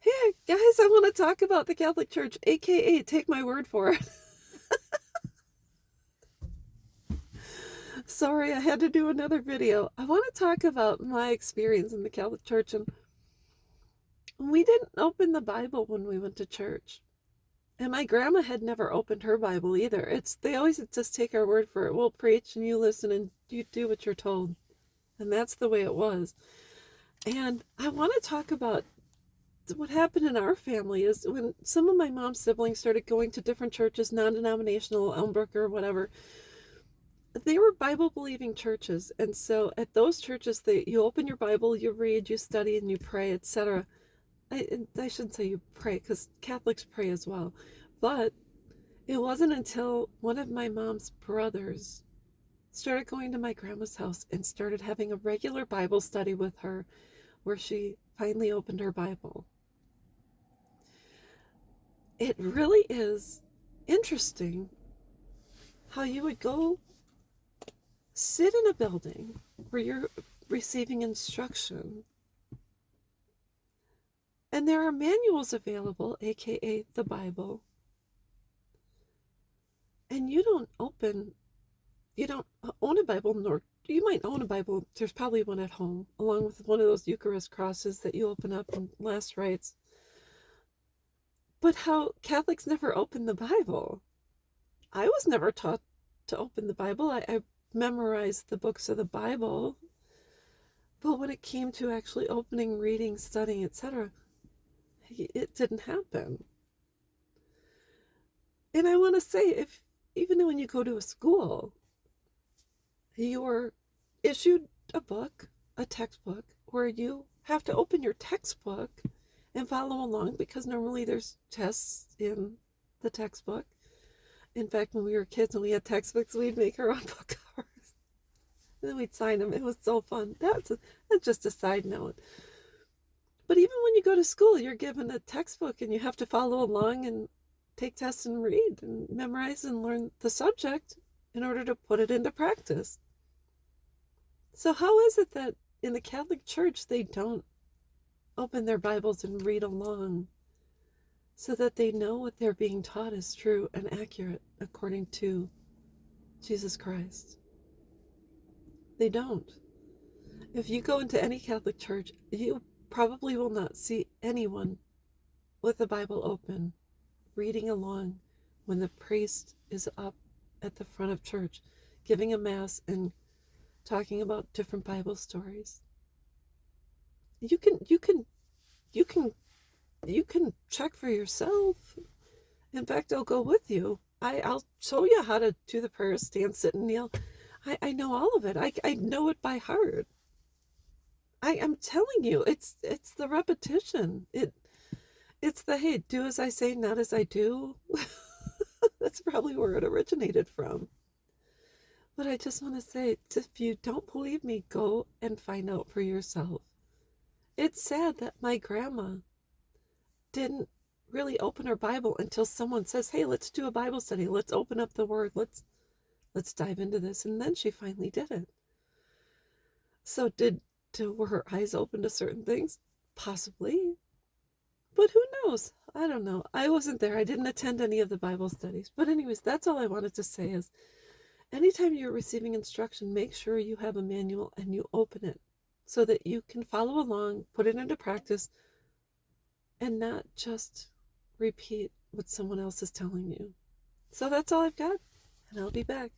Hey, guys, I want to talk about the Catholic Church, aka take my word for it. Sorry, I had to do another video. I want to talk about my experience in the Catholic Church, and we didn't open the Bible when we went to church. And my grandma had never opened her Bible either. They always just take our word for it. We'll preach and you listen and you do what you're told. And that's the way it was. And I want to talk about what happened in our family is when some of my mom's siblings started going to different churches, non-denominational, Elmbrook or whatever. They were Bible believing churches, and so at those churches you open your Bible, you read, you study, and you pray, etc. I shouldn't say you pray because Catholics pray as well, but it wasn't until one of my mom's brothers started going to my grandma's house and started having a regular Bible study with her where she finally opened her Bible. It really is interesting how you would go sit in a building where you're receiving instruction, and there are manuals available, aka the Bible, and you don't own a Bible, nor you might own a Bible. There's probably one at home, along with one of those Eucharist crosses that you open up in last rites. But how Catholics never open the Bible. I was never taught to open the Bible. I memorized the books of the Bible, but when it came to actually opening, reading, studying, etc., it didn't happen. And I want to say, if even when you go to a school, you're issued a book, a textbook, where you have to open your textbook and follow along because normally there's tests in the textbook. In fact, when we were kids and we had textbooks, we'd make our own book covers. And then we'd sign them. It was so fun. That's just a side note. But even when you go to school, you're given a textbook and you have to follow along and take tests and read and memorize and learn the subject in order to put it into practice. So how is it that in the Catholic Church they don't open their Bibles and read along so that they know what they're being taught is true and accurate according to Jesus Christ? They don't. If you go into any Catholic church, you probably will not see anyone with the Bible open, reading along when the priest is up at the front of church, giving a mass and talking about different Bible stories. You can check for yourself. In fact, I'll go with you. I'll show you how to do the prayer, stand, sit, and kneel. I know all of it. I know it by heart. I'm telling you, it's the repetition. It's the, hey, do as I say, not as I do. That's probably where it originated from. But I just want to say, if you don't believe me, go and find out for yourself. It's sad that my grandma didn't really open her Bible until someone says, hey, let's do a Bible study. Let's open up the Word. Let's dive into this. And then she finally did it. So were her eyes open to certain things? Possibly. But who knows? I don't know. I wasn't there. I didn't attend any of the Bible studies. But anyways, that's all I wanted to say is anytime you're receiving instruction, make sure you have a manual and you open it so that you can follow along, put it into practice, and not just repeat what someone else is telling you. So that's all I've got, and I'll be back.